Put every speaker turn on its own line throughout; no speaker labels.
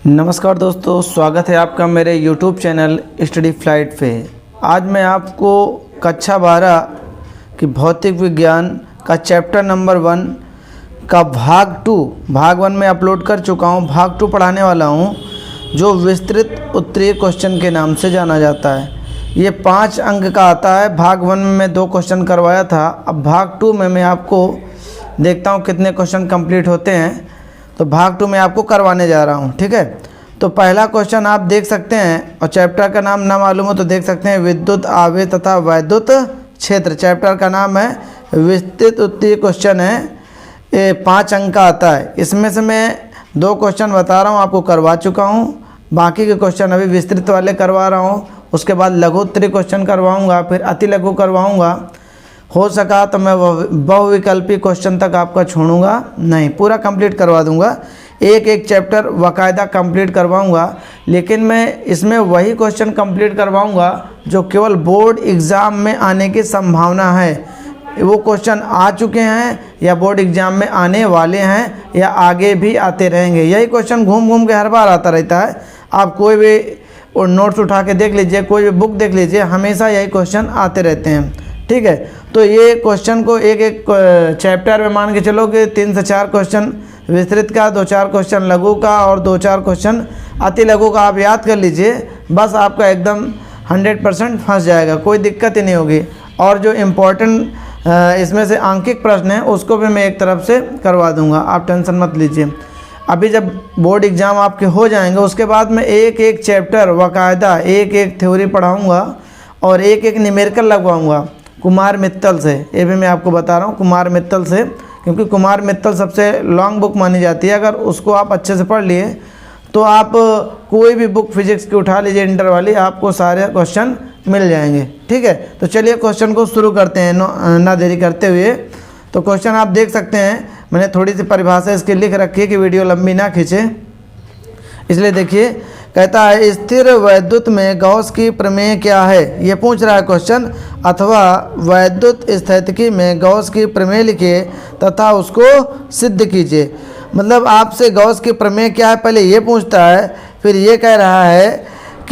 नमस्कार दोस्तों, स्वागत है आपका मेरे YouTube चैनल स्टडी फ्लाइट पे। आज मैं आपको कक्षा 12 की भौतिक विज्ञान का चैप्टर नंबर 1 का भाग 1 में अपलोड कर चुका हूँ। भाग 2 पढ़ाने वाला हूँ, जो विस्तृत उत्तरीय क्वेश्चन के नाम से जाना जाता है। ये 5 अंक का आता है। भाग 1 में मैं 2 क्वेश्चन करवाया था। अब भाग 2 में मैं आपको देखता हूँ कितने क्वेश्चन कंप्लीट होते हैं, तो भाग 2 में आपको करवाने जा रहा हूँ। ठीक है, तो पहला क्वेश्चन आप देख सकते हैं, और चैप्टर का नाम ना मालूम हो तो देख सकते हैं, विद्युत आवेश तथा वैद्युत क्षेत्र। चैप्टर का नाम है, विस्तृत उत्तरीय क्वेश्चन है। ये 5 अंक का आता है। इसमें से मैं 2 क्वेश्चन बता रहा हूँ, आपको करवा चुका हूँ। बाकी के क्वेश्चन अभी विस्तृत वाले करवा रहा हूँ। उसके बाद लघु उत्तरीय क्वेश्चन करवाऊँगा, फिर अति लघु करवाऊँगा। हो सका तो मैं बहुविकल्पी क्वेश्चन तक आपका छोड़ूंगा नहीं, पूरा कंप्लीट करवा दूंगा। एक एक चैप्टर बाकायदा कंप्लीट करवाऊंगा, लेकिन मैं इसमें वही क्वेश्चन कंप्लीट करवाऊंगा जो केवल बोर्ड एग्ज़ाम में आने की संभावना है। वो क्वेश्चन आ चुके हैं या बोर्ड एग्ज़ाम में आने वाले हैं या आगे भी आते रहेंगे। यही क्वेश्चन घूम घूम के हर बार आता रहता है। आप कोई भी नोट्स उठा के देख लीजिए, कोई भी बुक देख लीजिए, हमेशा यही क्वेश्चन आते रहते हैं। ठीक है, तो ये क्वेश्चन को एक एक चैप्टर में मान के चलो कि 3 से 4 क्वेश्चन विस्तृत का, 2-4 क्वेश्चन लघु का और 2-4 क्वेश्चन अति लघु का आप याद कर लीजिए। बस आपका एकदम 100% फंस जाएगा, कोई दिक्कत ही नहीं होगी। और जो इम्पोर्टेंट इसमें से आंकिक प्रश्न है उसको भी मैं एक तरफ से करवा दूंगा, आप टेंशन मत लीजिए। अभी जब बोर्ड एग्ज़ाम आपके हो जाएंगे उसके बाद मैं एक एक चैप्टर बाकायदा एक एक थ्योरी पढ़ाऊँगा और एक एक न्यूमेरिकल लगवाऊँगा कुमार मित्तल से। ये भी मैं आपको बता रहा हूँ कुमार मित्तल से, क्योंकि कुमार मित्तल सबसे लॉन्ग बुक मानी जाती है। अगर उसको आप अच्छे से पढ़ लिए तो आप कोई भी बुक फिजिक्स की उठा लीजिए इंटर वाली, आपको सारे क्वेश्चन मिल जाएंगे। ठीक है, तो चलिए क्वेश्चन को शुरू करते हैं ना देरी करते हुए। तो क्वेश्चन आप देख सकते हैं, मैंने थोड़ी सी परिभाषा इसकी लिख रखी है कि वीडियो लंबी ना खींचे, इसलिए देखिए। कहता है, स्थिर वैद्युत में गॉस की प्रमेय क्या है? ये पूछ रहा है क्वेश्चन। अथवा वैद्युत स्थितिकी में गॉस की प्रमेय लिखिए तथा उसको सिद्ध कीजिए। मतलब आपसे गॉस की प्रमेय क्या है पहले ये पूछता है, फिर ये कह रहा है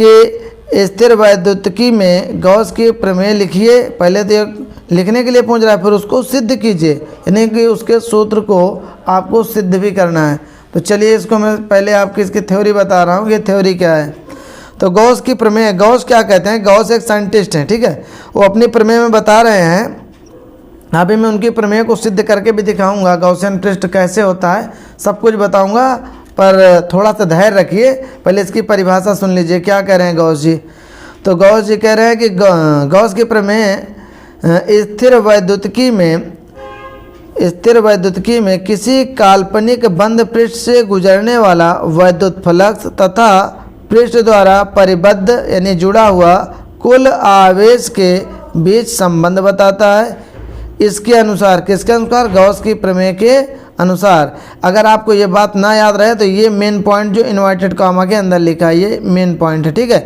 कि स्थिर वैद्युतिकी में गॉस की प्रमेय लिखिए। पहले तो लिखने के लिए पूछ रहा है, फिर उसको सिद्ध कीजिए, यानी कि उसके सूत्र को आपको सिद्ध भी करना है। तो चलिए इसको मैं पहले आपकी इसकी थ्योरी बता रहा हूँ। ये थ्योरी क्या है? तो गॉस की प्रमेय, गॉस क्या कहते हैं? गॉस एक साइंटिस्ट हैं, ठीक है। वो अपनी प्रमेय में बता रहे हैं। अभी मैं उनकी प्रमेय को सिद्ध करके भी दिखाऊंगा, गॉसियन टेस्ट कैसे होता है सब कुछ बताऊंगा, पर थोड़ा सा धैर्य रखिए। पहले इसकी परिभाषा सुन लीजिए क्या कह रहे हैं गॉस जी। तो गॉस जी कह रहे हैं कि गॉस की प्रमेय स्थिर वैद्युतिकी में किसी काल्पनिक बंद पृष्ठ से गुजरने वाला वैद्युत फ्लक्स तथा पृष्ठ द्वारा परिबद्ध यानी जुड़ा हुआ कुल आवेश के बीच संबंध बताता है। इसके अनुसार, किसके अनुसार? गॉस की प्रमेय के अनुसार। अगर आपको ये बात ना याद रहे तो ये मेन पॉइंट जो इन्वर्टेड कॉमा के अंदर लिखा है ये मेन पॉइंट है। ठीक है,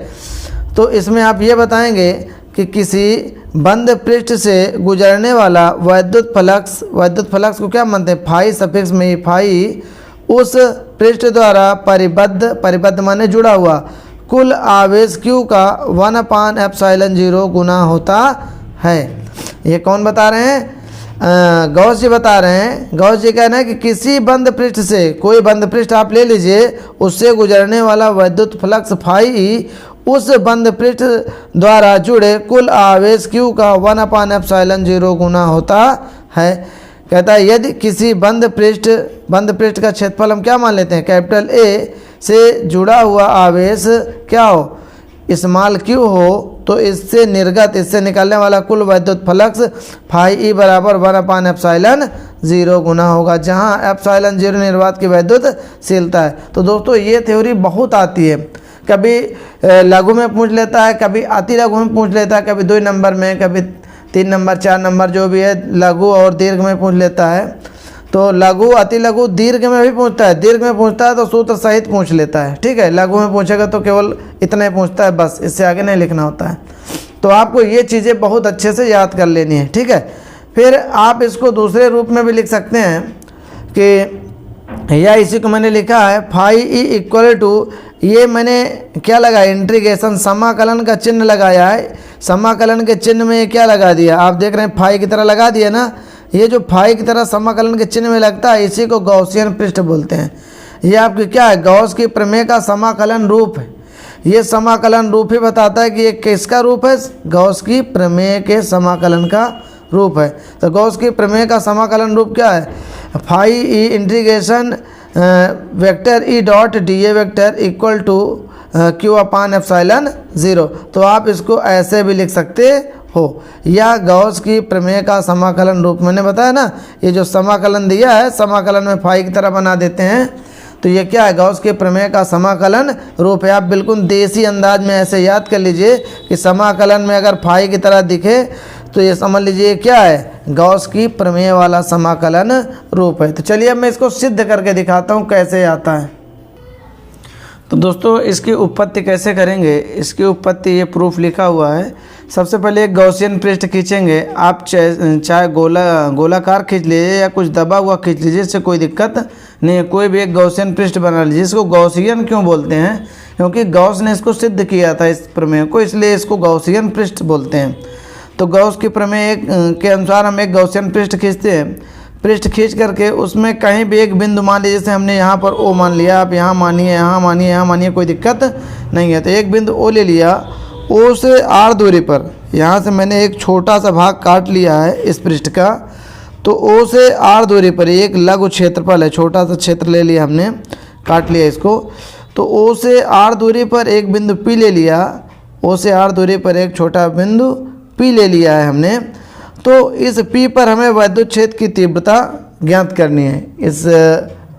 तो इसमें आप ये बताएंगे कि किसी बंद पृष्ठ से गुजरने वाला वैद्युत फ्लक्स को क्या मानते हैं? फाई सफिक्स में फाई, उस पृष्ठ द्वारा परिबद्ध माने जुड़ा हुआ कुल आवेश Q का 1/ε0 गुना होता है। ये कौन बता रहे हैं? गॉस जी बता रहे हैं। गॉस जी कह रहे हैं कि किसी बंद पृष्ठ से, कोई बंद पृष्ठ आप ले लीजिए, उससे गुजरने वाला वैद्युत फ्लक्स फाई उस बंद पृष्ठ द्वारा जुड़े कुल आवेश Q का 1/ε0 गुना होता है। कहता है यदि किसी बंद पृष्ठ का क्षेत्रफल हम क्या मान लेते हैं? कैपिटल A से जुड़ा हुआ आवेश क्या हो? स्मॉल q हो, तो इससे निकलने वाला कुल वैद्युत फ्लक्स फाई E बराबर 1/ε0 गुना होगा, जहाँ ε0 निर्वात की वैद्युतशीलता है। तो दोस्तों ये थ्योरी बहुत आती है, कभी लघु में पूछ लेता है, कभी अति लघु में पूछ लेता है, कभी 2 नंबर में, कभी 3 नंबर 4 नंबर, जो भी है लघु और दीर्घ में पूछ लेता है। तो लघु अति लघु दीर्घ में भी पूछता है। दीर्घ में पूछता है तो सूत्र सहित पूछ लेता है। ठीक है, लघु में पूछेगा तो केवल इतना ही पूछता है, बस इससे आगे नहीं लिखना होता है। तो आपको ये चीज़ें बहुत अच्छे से याद कर लेनी है। ठीक है, फिर आप इसको दूसरे रूप में भी लिख सकते हैं कि या इसी को मैंने लिखा है फाई ई इक्वल टू, ये मैंने क्या लगाया, इंटीग्रेशन समाकलन का चिन्ह लगाया है। समाकलन के चिन्ह में क्या लगा दिया, आप देख रहे हैं फाई की तरह लगा दिया ना। ये जो फाई की तरह समाकलन के चिन्ह में लगता है इसी को गॉसियन पृष्ठ बोलते हैं। ये आपकी क्या है, गॉस की प्रमेय का समाकलन रूप है। ये समाकलन रूप ही बताता है कि ये किसका रूप है, गॉस की प्रमेय के समाकलन का रूप है। तो गॉस की प्रमेय का समाकलन रूप क्या है, phi E integration vector E dot D A vector equal to Q upon epsilon 0। तो आप इसको ऐसे भी लिख सकते हो, या गॉस की प्रमेय का समाकलन रूप मैंने बताया ना, ये जो समाकलन दिया है समाकलन में फाई की तरह बना देते हैं। तो ये क्या है, गॉस के प्रमेय का समाकलन रूप है। आप बिल्कुल देसी अंदाज में ऐसे याद कर लीजिए कि समाकलन में अगर फाई की तरह दिखे तो ये समझ लीजिए क्या है, गॉस की प्रमेय वाला समाकलन रूप है। तो चलिए अब मैं इसको सिद्ध करके दिखाता हूँ कैसे आता है। तो दोस्तों इसकी उत्पत्ति कैसे करेंगे, इसकी उत्पत्ति ये प्रूफ लिखा हुआ है। सबसे पहले एक गॉसियन पृष्ठ खींचेंगे। आप चाहे गोलाकार खींच लीजिए या कुछ दबा हुआ खींच लीजिए, इससे कोई दिक्कत नहीं है। कोई भी एक गॉसियन पृष्ठ बना लीजिए। इसको गॉसियन क्यों बोलते हैं, क्योंकि गॉस ने इसको सिद्ध किया था इस प्रमेय को, इसलिए इसको गॉसियन पृष्ठ बोलते हैं। तो गॉस की प्रमेय के अनुसार हम एक गॉसियन पृष्ठ खींचते हैं। पृष्ठ खींच करके उसमें कहीं भी एक बिंदु मान लीजिए, जैसे हमने यहाँ पर ओ मान लिया, आप यहाँ मानिए, यहाँ मानिए, यहाँ मानिए, कोई दिक्कत नहीं है। तो एक बिंदु ओ ले लिया, ओ से आर दूरी पर यहाँ से मैंने एक छोटा सा भाग काट लिया है इस पृष्ठ का। तो ओ से आर दूरी पर एक लघु क्षेत्रफल है, छोटा सा क्षेत्र ले लिया हमने, काट लिया इसको। तो ओ से आर दूरी पर एक बिंदु पी ले लिया, ओ से आर दूरी पर एक छोटा बिंदु पी ले लिया है हमने। तो इस पी पर हमें वैद्युत क्षेत्र की तीव्रता ज्ञात करनी है। इस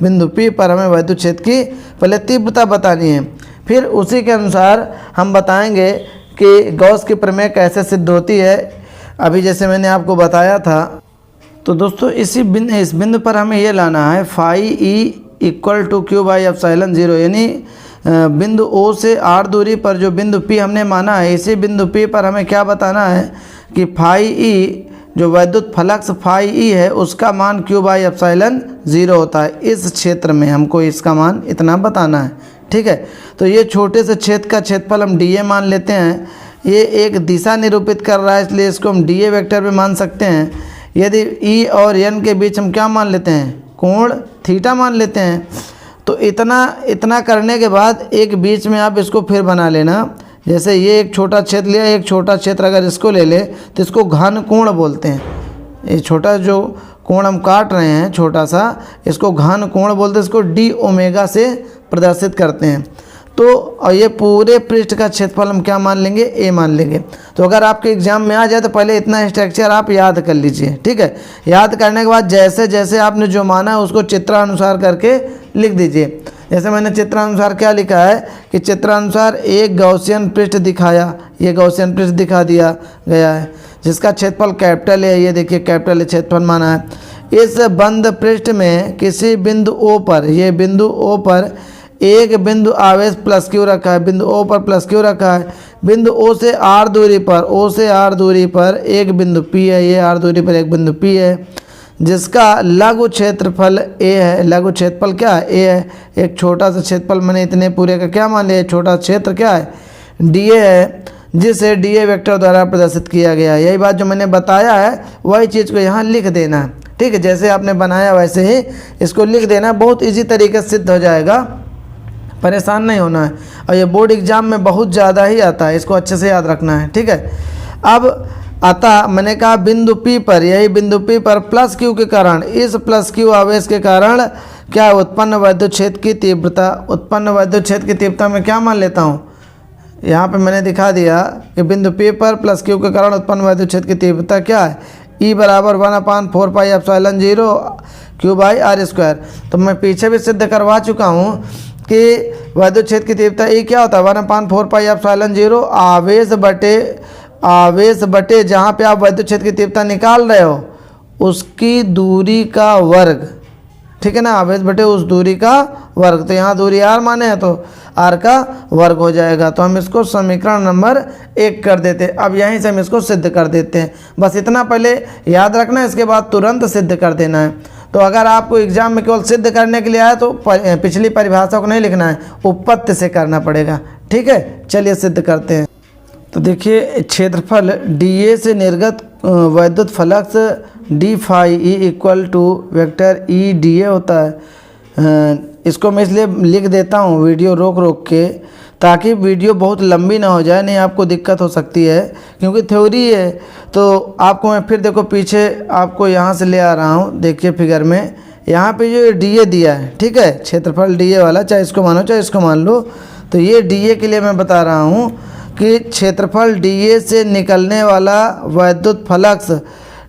बिंदु पी पर हमें वैद्युत क्षेत्र की पहले तीव्रता बतानी है, फिर उसी के अनुसार हम बताएंगे कि गॉस की प्रमेय कैसे सिद्ध होती है। अभी जैसे मैंने आपको बताया था। तो दोस्तों इस बिंदु पर हमें ये लाना है phi E equal to Q by epsilon 0, यानी बिंदु ओ से आर दूरी पर जो बिंदु पी हमने माना है, इसी बिंदु पी पर हमें क्या बताना है कि फाई ई जो वैद्युत फ्लक्स फाई ई है उसका मान क्यू बाई एप्सिलॉन 0 होता है। इस क्षेत्र में हमको इसका मान इतना बताना है, ठीक है। तो ये छोटे से क्षेत्र का क्षेत्रफल हम डी ए मान लेते हैं। ये एक दिशा निरूपित कर रहा है, इसलिए इसको हम डी ए वेक्टर भी मान सकते हैं। यदि ई और एन के बीच हम क्या मान लेते हैं, कोण थीटा मान लेते हैं। तो इतना करने के बाद एक बीच में आप इसको फिर बना लेना। जैसे ये एक छोटा क्षेत्र लिया, एक छोटा क्षेत्र अगर इसको ले ले तो इसको घन कोण बोलते हैं। ये छोटा जो कोण हम काट रहे हैं छोटा सा, इसको घन कोण बोलते हैं। इसको डी ओमेगा से प्रदर्शित करते हैं। तो और ये पूरे पृष्ठ का क्षेत्रफल हम क्या मान लेंगे, ए मान लेंगे। तो अगर आपके एग्जाम में आ जाए तो पहले इतना स्ट्रक्चर आप याद कर लीजिए, ठीक है। याद करने के बाद जैसे जैसे आपने जो माना है उसको चित्रानुसार करके लिख दीजिए। जैसे मैंने चित्रानुसार क्या लिखा है कि चित्रानुसार एक गॉसियन पृष्ठ दिखाया, ये गॉसियन पृष्ठ दिखा दिया गया है जिसका क्षेत्रफल कैपिटल है। ये देखिए कैपिटल क्षेत्रफल माना है। इस बंद पृष्ठ में किसी बिंदु ओ पर, ये बिंदु ओ पर एक बिंदु आवेश प्लस क्यू रखा है, बिंदु ओ पर प्लस क्यू रखा है। बिंदु ओ से आर दूरी पर, ओ से आर दूरी पर एक बिंदु पी है, ये आर दूरी पर एक बिंदु पी है जिसका लघु क्षेत्रफल ए है। लघु क्षेत्रफल क्या है, ए है। एक छोटा सा क्षेत्रफल मैंने इतने पूरे का क्या मान लिया, छोटा क्षेत्र क्या है, डी ए है, जिसे डी ए वेक्टर द्वारा प्रदर्शित किया गया है। यही बात जो मैंने बताया है वही चीज़ को यहाँ लिख देना है, ठीक है। जैसे आपने बनाया वैसे ही इसको लिख देना, बहुत ईजी तरीके से सिद्ध हो जाएगा, परेशान नहीं होना है। और ये बोर्ड एग्जाम में बहुत ज़्यादा ही आता है, इसको अच्छे से याद रखना है, ठीक है। अब आता मैंने कहा बिंदु P पर, यही बिंदु P पर प्लस क्यू के कारण, इस प्लस क्यू आवेश के कारण क्या उत्पन्न वैद्युत क्षेत्र की तीव्रता, उत्पन्न वैद्युत क्षेत्र की तीव्रता में क्या मान लेता हूँ, यहाँ पे मैंने दिखा दिया कि बिंदु P पर प्लस क्यू के कारण उत्पन्न वैद्युत क्षेत्र की तीव्रता क्या है, E बराबर 1/4 pi epsilon 0 Q by R square. तो मैं पीछे भी सिद्ध करवा चुका हूँ कि वैद्युत क्षेत्र की तीव्रता E क्या होता है, 1/4 पाई एप्सिलॉन 0 आवेश बटे जहाँ पे आप वैद्युत क्षेत्र की तीव्रता निकाल रहे हो उसकी दूरी का वर्ग, ठीक है ना, आवेश बटे उस दूरी का वर्ग। तो यहाँ दूरी r माने है तो r का वर्ग हो जाएगा। तो हम इसको समीकरण नंबर 1 कर देते हैं। अब यहीं से हम इसको सिद्ध कर देते हैं। बस इतना पहले याद रखना है, इसके बाद तुरंत सिद्ध कर देना है। तो अगर आपको एग्जाम में केवल सिद्ध करने के लिए आया तो पिछली परिभाषा को नहीं लिखना है, उपपत्ति से करना पड़ेगा। ठीक है, चलिए सिद्ध करते हैं। तो देखिए, क्षेत्रफल DA से निर्गत वैद्युत flux d phi E equal to vector EDA होता है। इसको मैं इसलिए लिख देता हूँ वीडियो रोक रोक के, ताकि वीडियो बहुत लंबी ना हो जाए, नहीं आपको दिक्कत हो सकती है, क्योंकि थ्योरी है। तो आपको मैं फिर देखो पीछे आपको यहाँ से ले आ रहा हूँ। देखिए फिगर में यहाँ पे जो DA दिया है, ठीक है, क्षेत्रफल DA वाला, चाहे इसको मानो चाहे इसको मान लो। तो ये DA के लिए मैं बता रहा हूँ कि क्षेत्रफल DA से निकलने वाला वैद्युत flux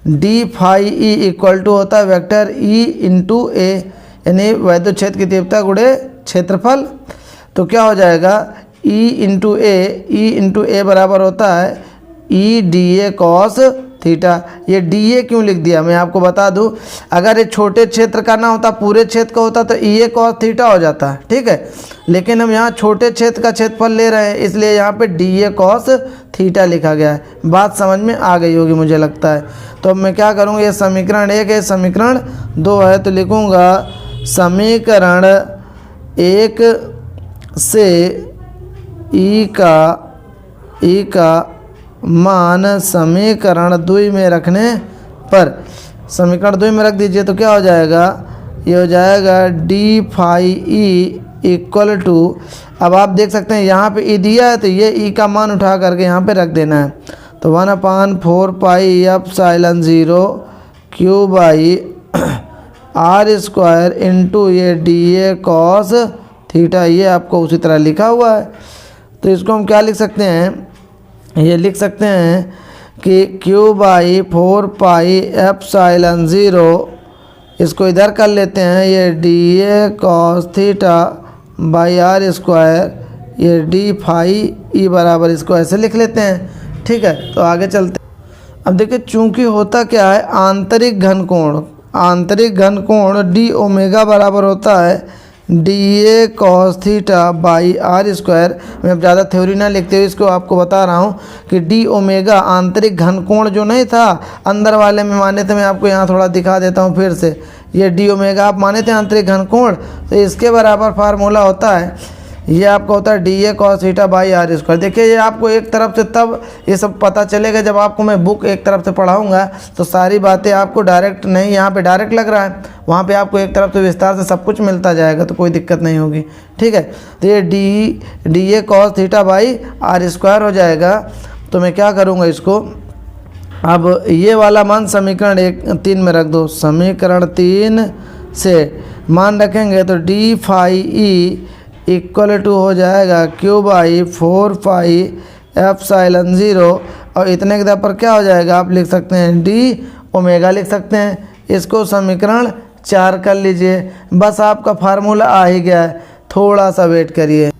d phi E equal to होता है वेक्टर E इंटू A, यानी वैद्युत क्षेत्र की तीव्रता गुणे क्षेत्रफल। तो क्या हो जाएगा, E इंटू ए बराबर होता है EDA कॉस थीटा। ये DA क्यों लिख दिया मैं आपको बता दूं, अगर ये छोटे क्षेत्र का ना होता, पूरे क्षेत्र का होता तो EA कॉस थीटा हो जाता है। ठीक है, लेकिन हम यहाँ छोटे क्षेत्र का क्षेत्रफल ले रहे हैं, इसलिए यहाँ पे DA कॉस थीटा लिखा गया है। बात समझ में आ गई होगी मुझे लगता है। तो अब मैं क्या करूँगा, ये समीकरण 1 है, समीकरण 2 है, तो लिखूँगा समीकरण 1 से E का मान समीकरण 2 में रखने पर, समीकरण 2 में रख दीजिए तो क्या हो जाएगा, ये हो जाएगा d phi E equal to, अब आप देख सकते हैं यहाँ पे E दिया है तो ये E का मान उठा करके यहाँ पे रख देना है। तो 1/4 pi epsilon 0 Q by R square into ये DA कॉस थीटा, ये आपको उसी तरह लिखा हुआ है। तो इसको हम क्या लिख सकते हैं, ये लिख सकते हैं कि Q बाई 4 पाई एप्सिलॉन 0, इसको इधर कर लेते हैं, ये DA cos theta by R square, ये d फाई E बराबर, इसको ऐसे लिख लेते हैं। ठीक है, तो आगे चलते हैं। अब देखिए, चूंकि होता क्या है, आंतरिक घन कोण d ओमेगा बराबर होता है DA cos theta by R square. मैं अब ज़्यादा थ्योरी ना लिखते हुए इसको आपको बता रहा हूँ कि d ओमेगा आंतरिक घन कोण जो नहीं था, अंदर वाले में माने थे, मैं आपको यहाँ थोड़ा दिखा देता हूँ फिर से। ये d ओमेगा आप माने थे आंतरिक घन कोण, तो इसके बराबर फार्मूला होता है, ये आपका होता है DA cos theta by R square. देखिए, ये आपको एक तरफ से तब ये सब पता चलेगा जब आपको मैं बुक एक तरफ से पढ़ाऊंगा, तो सारी बातें आपको डायरेक्ट नहीं, यहाँ पे डायरेक्ट लग रहा है, वहाँ पे आपको एक तरफ से विस्तार से सब कुछ मिलता जाएगा, तो कोई दिक्कत नहीं होगी। ठीक है, तो ये DA cos theta by R square हो जाएगा। तो मैं क्या करूँगा, इसको अब ये वाला मान समीकरण 3 में रख दो। समीकरण 3 से मान रखेंगे तो d phi E equal to हो जाएगा Q बाई 4 पाई एप्सिलॉन 0, और इतने के दर पर क्या हो जाएगा, आप लिख सकते हैं d ओमेगा लिख सकते हैं। इसको समीकरण 4 कर लीजिए, बस आपका फार्मूला आ ही गया है, थोड़ा सा वेट करिए।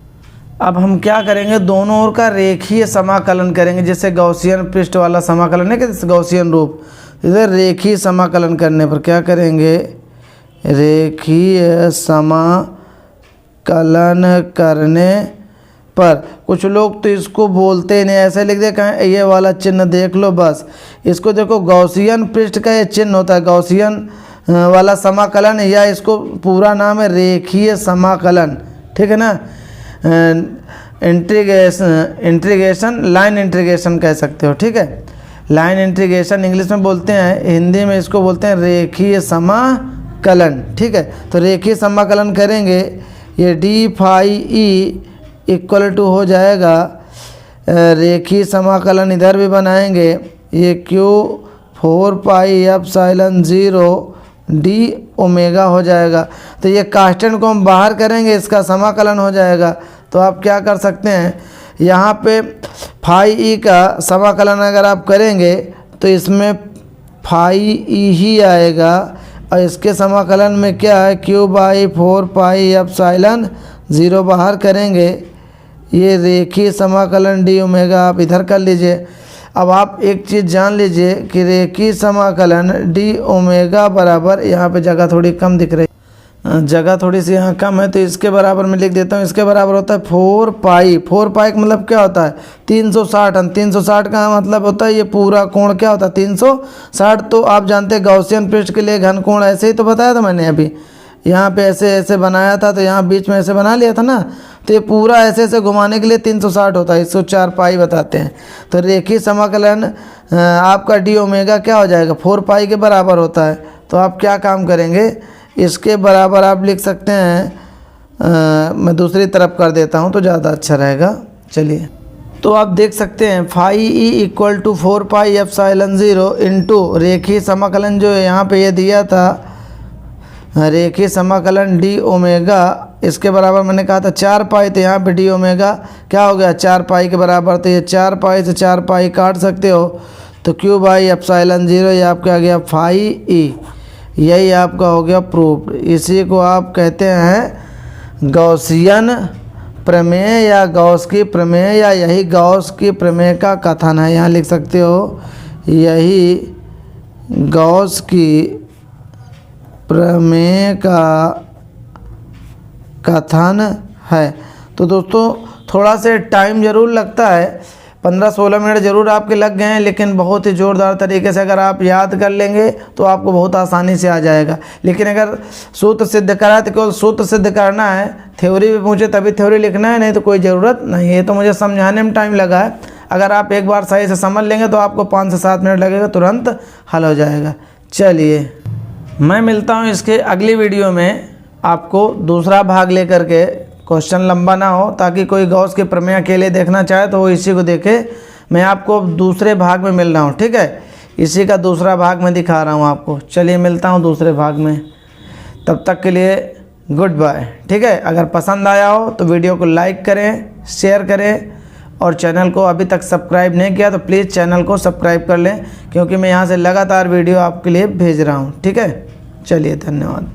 अब हम क्या करेंगे, दोनों ओर का रेखीय समाकलन करेंगे, जैसे गौसियन पृष्ठ वाला समाकलन है कि गौसियन रूप, इधर रेखीय समाकलन करने पर क्या करेंगे, रेखीय समाकलन करने पर कुछ लोग तो इसको बोलते नहीं, ऐसे लिख दे, कहें ये वाला चिन्ह देख लो, बस इसको देखो, गौसियन पृष्ठ का ये चिन्ह होता है, गौसियन वाला समाकलन, या इसको पूरा नाम है रेखीय समाकलन। ठीक है ना, इंटीग्रेशन लाइन इंटीग्रेशन कह सकते हो। ठीक है, लाइन इंटीग्रेशन इंग्लिश में बोलते हैं, हिंदी में इसको बोलते हैं रेखीय समाकलन। ठीक है, तो रेखीय समाकलन करेंगे, ये d phi E equal to हो जाएगा, रेखीय समाकलन इधर भी बनाएंगे, ये Q 4 pi epsilon 0 d omega हो जाएगा। तो ये कांस्टेंट को हम बाहर करेंगे, इसका समाकलन हो जाएगा। तो आप क्या कर सकते हैं, यहाँ पे फाई E का समाकलन अगर आप करेंगे तो इसमें फाई E ही आएगा, और इसके समाकलन में क्या है, Q बाई 4 पाई एप्सिलॉन 0 बाहर करेंगे, ये रेखीय समाकलन d ओमेगा आप इधर कर लीजिए। अब आप एक चीज़ जान लीजिए कि रेखीय समाकलन d ओमेगा बराबर, यहाँ पे जगह थोड़ी कम दिख रही, जगह थोड़ी सी यहाँ कम है तो इसके बराबर में लिख देता हूँ। इसके बराबर होता है 4 पाई। 4 पाई का मतलब क्या होता है 360। 360 का मतलब होता है ये पूरा कोण क्या होता है 360। तो आप जानते हैं गॉसियन पृष्ठ के लिए घन कोण ऐसे ही तो बताया था मैंने अभी। यहाँ पे ऐसे ऐसे बनाया था तो यहाँ बीच में ऐसे बना लिया था ना, तो ये पूरा ऐसे ऐसे घुमाने के लिए 360 होता है। इसको 4 पाई बताते हैं। तो रेखीय समाकलन आपका डी ओमेगा क्या हो जाएगा 4 पाई के बराबर होता है। तो आप क्या काम करेंगे, इसके बराबर आप लिख सकते हैं मैं दूसरी तरफ कर देता हूँ तो ज़्यादा अच्छा रहेगा। चलिए, तो आप देख सकते हैं phi E equal to 4 pi epsilon 0 into रेखीय समाकलन जो है यहाँ पे ये दिया था रेखीय समाकलन डी ओमेगा, इसके बराबर मैंने कहा था 4 पाई, तो यहाँ पे डी ओमेगा क्या हो गया 4 पाई के बराबर। तो ये 4 पाई से 4 पाई काट सकते हो तो क्यू बाई एप्सिलॉन 0 ये आपका आ गया फाई ई। यही आपका हो गया प्रूफ। इसी को आप कहते हैं गॉसियन प्रमेय या गॉस की प्रमेय, या यही गॉस की प्रमेय का कथन है। यहाँ लिख सकते हो यही गॉस की प्रमेय का कथन है। तो दोस्तों थोड़ा से टाइम ज़रूर लगता है, 15-16 मिनट ज़रूर आपके लग गए हैं, लेकिन बहुत ही ज़ोरदार तरीके से अगर आप याद कर लेंगे तो आपको बहुत आसानी से आ जाएगा। लेकिन अगर सूत्र सिद्ध करा तो केवल सूत्र सिद्ध करना है, थ्योरी भी पूछे तभी थ्योरी लिखना है, नहीं तो कोई ज़रूरत नहीं है। तो मुझे समझाने में टाइम लगा है, अगर आप एक बार सही से समझ लेंगे तो आपको 5 से 7 मिनट लगेगा, तुरंत हल हो जाएगा। चलिए, मैं मिलता हूँ इसके अगली वीडियो में आपको दूसरा भाग लेकर के। क्वेश्चन लंबा ना हो, ताकि कोई गॉस के प्रमेय अकेले देखना चाहे तो वो इसी को देखे। मैं आपको दूसरे भाग में मिल रहा हूँ, ठीक है, इसी का दूसरा भाग मैं दिखा रहा हूँ आपको। चलिए, मिलता हूँ दूसरे भाग में, तब तक के लिए गुड बाय। ठीक है, अगर पसंद आया हो तो वीडियो को लाइक करें, शेयर करें, और चैनल को अभी तक सब्सक्राइब नहीं किया तो प्लीज़ चैनल को सब्सक्राइब कर लें, क्योंकि मैं यहाँ से लगातार वीडियो आपके लिए भेज रहा हूँ। ठीक है, चलिए, धन्यवाद।